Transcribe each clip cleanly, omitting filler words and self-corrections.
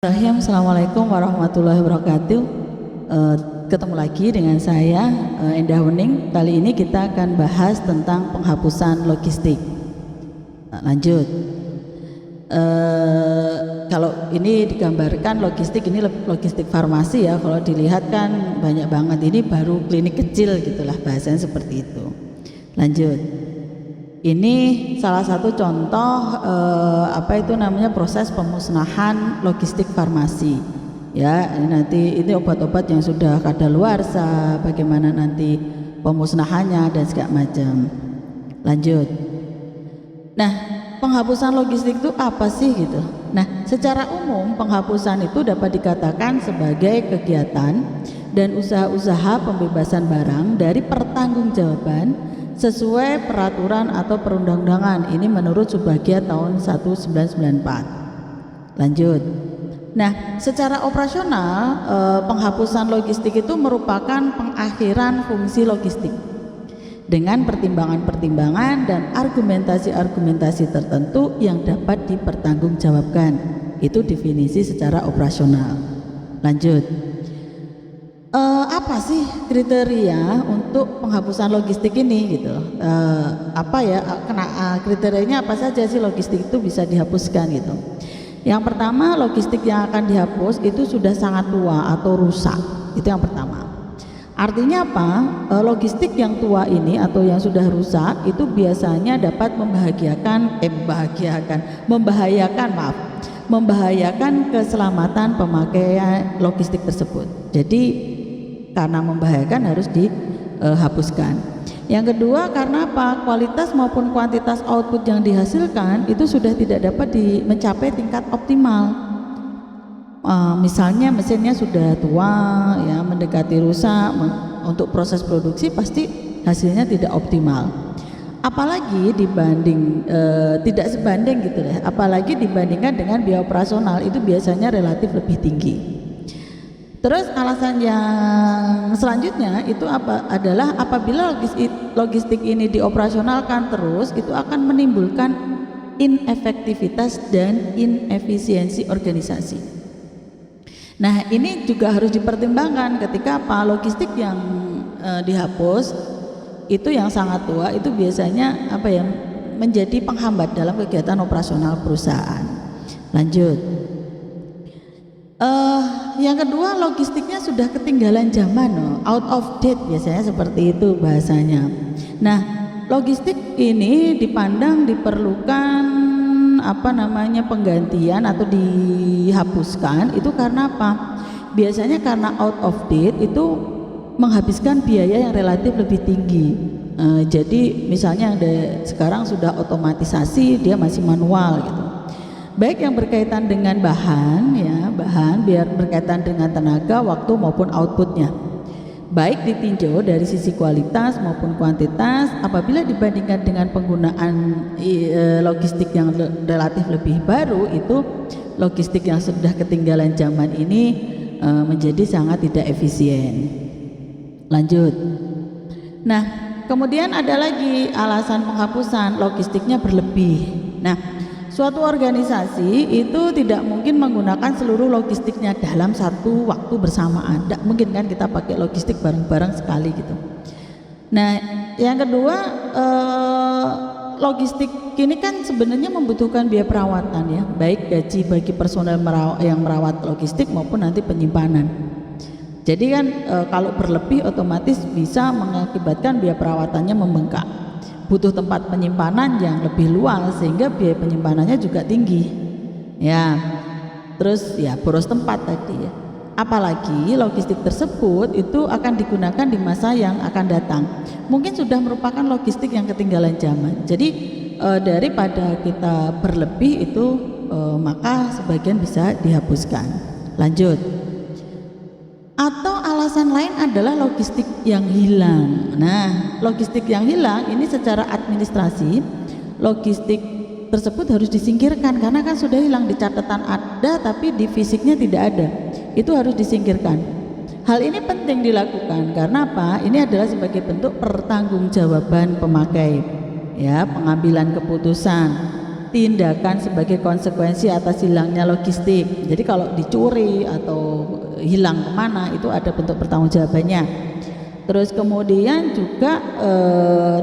Assalamualaikum warahmatullahi wabarakatuh. Ketemu lagi dengan saya Endah Wening. Kali ini kita akan bahas tentang penghapusan logistik. Lanjut. Kalau ini digambarkan logistik, ini logistik farmasi ya. Kalau dilihat kan banyak banget, ini baru klinik kecil gitulah, bahasanya seperti itu. Lanjut. Ini salah satu contoh proses pemusnahan logistik farmasi. Ya, ini obat-obat yang sudah kadaluarsa, bagaimana nanti pemusnahannya dan segala macam. Lanjut. Nah, penghapusan logistik itu apa sih gitu? Nah, secara umum penghapusan itu dapat dikatakan sebagai kegiatan dan usaha-usaha pembebasan barang dari pertanggungjawaban sesuai peraturan atau perundang-undangan. Ini menurut Subagio tahun 1994. Lanjut. Nah, secara operasional penghapusan logistik itu merupakan pengakhiran fungsi logistik dengan pertimbangan-pertimbangan dan argumentasi-argumentasi tertentu yang dapat dipertanggungjawabkan. Itu definisi secara operasional. Lanjut. Apa sih kriteria untuk penghapusan logistik ini gitu? Kriterianya apa saja sih logistik itu bisa dihapuskan gitu? Yang pertama, logistik yang akan dihapus itu sudah sangat tua atau rusak. Itu yang pertama. Artinya apa? Logistik yang tua ini atau yang sudah rusak itu biasanya dapat membahayakan keselamatan pemakaian logistik tersebut. Jadi karena membahayakan harus dihapuskan. Yang kedua, karena apa? Kualitas maupun kuantitas output yang dihasilkan itu sudah tidak dapat mencapai tingkat optimal. Misalnya mesinnya sudah tua, ya, mendekati rusak, untuk proses produksi pasti hasilnya tidak optimal. Apalagi tidak sebanding gitu deh. Apalagi dibandingkan dengan biaya operasional itu biasanya relatif lebih tinggi. Terus alasan yang selanjutnya itu adalah apabila logistik ini dioperasionalkan terus, itu akan menimbulkan inefektivitas dan inefisiensi organisasi. Nah, ini juga harus dipertimbangkan ketika logistik yang dihapus itu yang sangat tua itu biasanya menjadi penghambat dalam kegiatan operasional perusahaan. Lanjut. Yang kedua, logistiknya sudah ketinggalan zaman, out of date, biasanya seperti itu bahasanya. Nah, logistik ini dipandang diperlukan penggantian atau dihapuskan itu karena apa? Biasanya karena out of date itu menghabiskan biaya yang relatif lebih tinggi. Jadi misalnya sekarang sudah otomatisasi, dia masih manual gitu. Baik yang berkaitan dengan bahan, biar berkaitan dengan tenaga, waktu maupun outputnya. Baik ditinjau dari sisi kualitas maupun kuantitas, apabila dibandingkan dengan penggunaan logistik yang relatif lebih baru, itu logistik yang sudah ketinggalan zaman ini menjadi sangat tidak efisien. Lanjut. Nah, kemudian ada lagi alasan penghapusan, logistiknya berlebih. Nah, suatu organisasi itu tidak mungkin menggunakan seluruh logistiknya dalam satu waktu bersamaan. Tidak mungkin kan kita pakai logistik bareng-bareng sekali gitu. Nah, yang kedua, logistik ini kan sebenarnya membutuhkan biaya perawatan ya, baik gaji bagi personel yang merawat logistik maupun nanti penyimpanan. Jadi kan kalau berlebih otomatis bisa mengakibatkan biaya perawatannya membengkak. Butuh tempat penyimpanan yang lebih luas sehingga biaya penyimpanannya juga tinggi. Ya. Terus ya boros tempat tadi ya. Apalagi logistik tersebut itu akan digunakan di masa yang akan datang. Mungkin sudah merupakan logistik yang ketinggalan zaman. Jadi daripada kita berlebih itu maka sebagian bisa dihapuskan. Lanjut. Atau alasan lain adalah logistik yang hilang. Nah, logistik yang hilang ini secara administrasi logistik tersebut harus disingkirkan karena kan sudah hilang, di catatan ada tapi di fisiknya tidak ada. Itu harus disingkirkan. Hal ini penting dilakukan karena apa? Ini adalah sebagai bentuk pertanggungjawaban pemakai, ya, pengambilan keputusan tindakan sebagai konsekuensi atas hilangnya logistik. Jadi kalau dicuri atau hilang kemana itu ada bentuk pertanggungjawabannya. Terus kemudian juga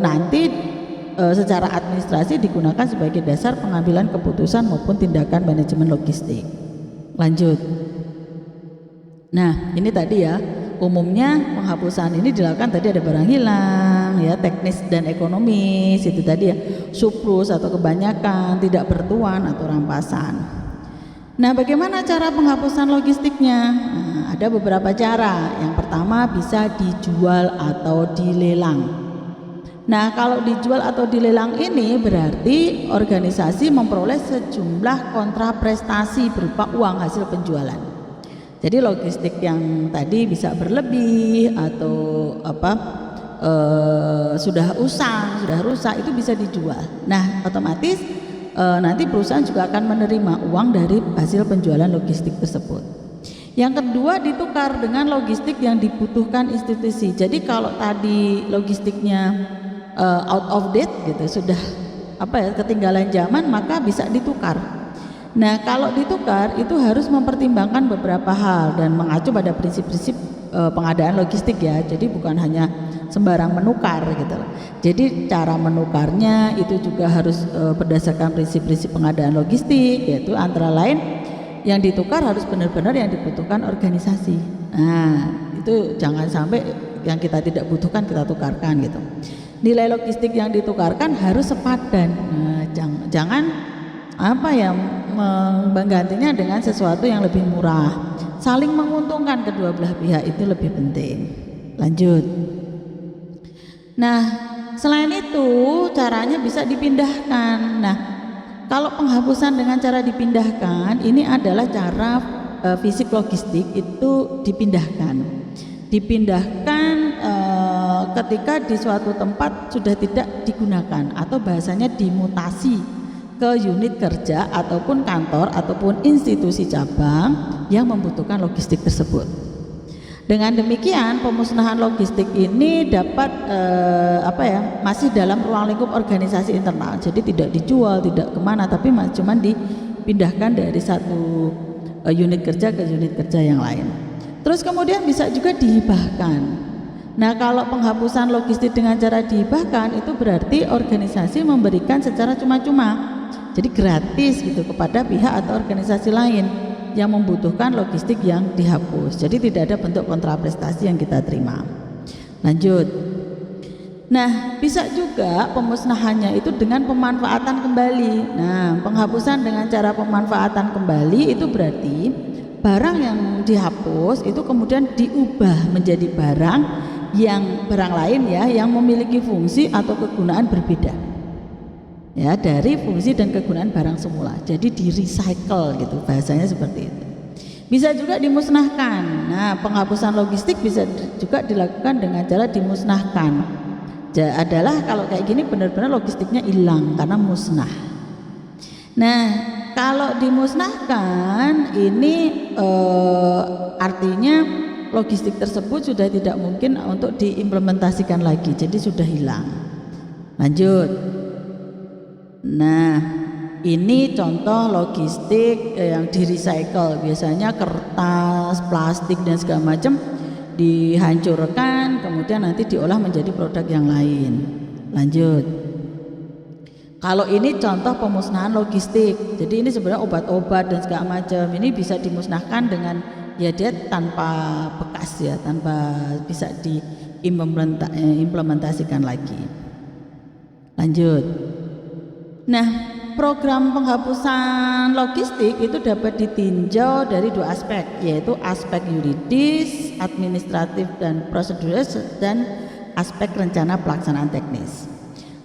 nanti secara administrasi digunakan sebagai dasar pengambilan keputusan maupun tindakan manajemen logistik. Lanjut. Nah, ini tadi ya, umumnya penghapusan ini dilakukan tadi ada barang hilang, ya teknis dan ekonomis itu tadi ya, surplus atau kebanyakan, tidak bertuan atau rampasan. Nah, bagaimana cara penghapusan logistiknya? Nah, ada beberapa cara. Yang pertama bisa dijual atau dilelang. Nah, kalau dijual atau dilelang ini berarti organisasi memperoleh sejumlah kontraprestasi berupa uang hasil penjualan. Jadi logistik yang tadi bisa berlebih atau sudah usang, sudah rusak itu bisa dijual. Nah, otomatis nanti perusahaan juga akan menerima uang dari hasil penjualan logistik tersebut. Yang kedua, ditukar dengan logistik yang dibutuhkan institusi. Jadi kalau tadi logistiknya out of date gitu, sudah ketinggalan zaman, maka bisa ditukar. Nah, kalau ditukar itu harus mempertimbangkan beberapa hal dan mengacu pada prinsip-prinsip pengadaan logistik ya. Jadi bukan hanya sembarang menukar gitu. Jadi cara menukarnya itu juga harus berdasarkan prinsip-prinsip pengadaan logistik, yaitu antara lain yang ditukar harus benar-benar yang dibutuhkan organisasi. Nah, itu jangan sampai yang kita tidak butuhkan kita tukarkan gitu. Nilai logistik yang ditukarkan harus sepadan. Nah, jangan menggantinya dengan sesuatu yang lebih murah. Saling menguntungkan kedua belah pihak itu lebih penting. Lanjut. Nah, selain itu caranya bisa dipindahkan. Nah, kalau penghapusan dengan cara dipindahkan ini adalah cara fisik logistik itu dipindahkan. Dipindahkan ketika di suatu tempat sudah tidak digunakan atau bahasanya dimutasi ke unit kerja ataupun kantor ataupun institusi cabang yang membutuhkan logistik tersebut. Dengan demikian pemusnahan logistik ini dapat masih dalam ruang lingkup organisasi internal. Jadi tidak dijual, tidak kemana, tapi cuma dipindahkan dari satu unit kerja ke unit kerja yang lain. Terus kemudian bisa juga dihibahkan. Nah, kalau penghapusan logistik dengan cara dihibahkan itu berarti organisasi memberikan secara cuma-cuma. Jadi gratis gitu kepada pihak atau organisasi lain yang membutuhkan logistik yang dihapus. Jadi tidak ada bentuk kontraprestasi yang kita terima. Lanjut. Nah, bisa juga pemusnahannya itu dengan pemanfaatan kembali. Nah, penghapusan dengan cara pemanfaatan kembali itu berarti barang yang dihapus itu kemudian diubah menjadi barang lain ya yang memiliki fungsi atau kegunaan berbeda. Ya, dari fungsi dan kegunaan barang semula. Jadi di recycle gitu, bahasanya seperti itu. Bisa juga dimusnahkan. Nah, penghapusan logistik bisa juga dilakukan dengan cara dimusnahkan. Adalah kalau kayak gini benar-benar logistiknya hilang karena musnah. Nah, kalau dimusnahkan ini artinya logistik tersebut sudah tidak mungkin untuk diimplementasikan lagi. Jadi sudah hilang. Lanjut. Nah, ini contoh logistik yang di recycle. Biasanya kertas, plastik dan segala macam dihancurkan, kemudian nanti diolah menjadi produk yang lain. Lanjut. Kalau ini contoh pemusnahan logistik. Jadi ini sebenarnya obat-obat dan segala macam ini bisa dimusnahkan dengan ya dia tanpa bekas ya, tanpa bisa diimplementasikan lagi. Lanjut. Nah, program penghapusan logistik itu dapat ditinjau dari dua aspek, yaitu aspek yuridis, administratif dan prosedural, dan aspek rencana pelaksanaan teknis.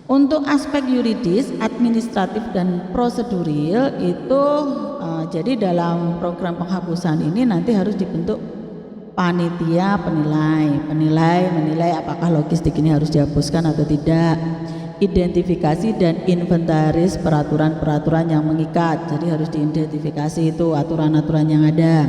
Untuk aspek yuridis, administratif dan prosedural itu jadi dalam program penghapusan ini nanti harus dibentuk panitia menilai apakah logistik ini harus dihapuskan atau tidak. Identifikasi dan inventaris peraturan-peraturan yang mengikat. Jadi harus diidentifikasi itu aturan-aturan yang ada.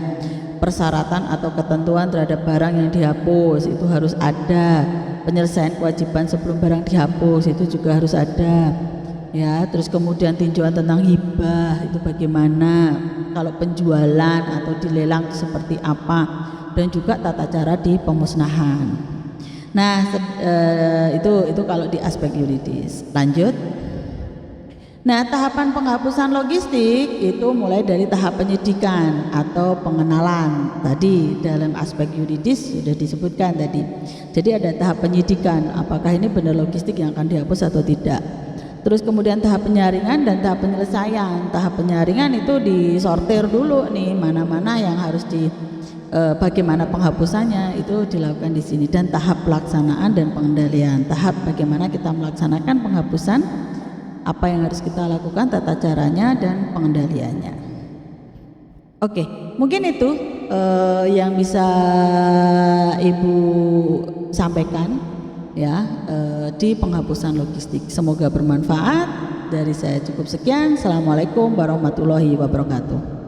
Persyaratan atau ketentuan terhadap barang yang dihapus itu harus ada. Penyelesaian kewajiban sebelum barang dihapus itu juga harus ada. ya. Terus kemudian tinjauan tentang hibah itu bagaimana, kalau penjualan atau dilelang itu seperti apa, dan juga tata cara di pemusnahan. Nah, itu kalau di aspek yuridis. Lanjut. Nah, tahapan penghapusan logistik itu mulai dari tahap penyidikan atau pengenalan. Tadi dalam aspek yuridis sudah disebutkan tadi. Jadi ada tahap penyidikan, apakah ini benar logistik yang akan dihapus atau tidak. Terus kemudian tahap penyaringan dan tahap penyelesaian. Tahap penyaringan itu disortir dulu nih, mana-mana yang harus bagaimana penghapusannya itu dilakukan di sini, dan tahap pelaksanaan dan pengendalian. Tahap bagaimana kita melaksanakan penghapusan, apa yang harus kita lakukan, tata caranya dan pengendaliannya. Oke, mungkin itu yang bisa Ibu sampaikan ya di penghapusan logistik. Semoga bermanfaat. Dari saya cukup sekian. Assalamualaikum warahmatullahi wabarakatuh.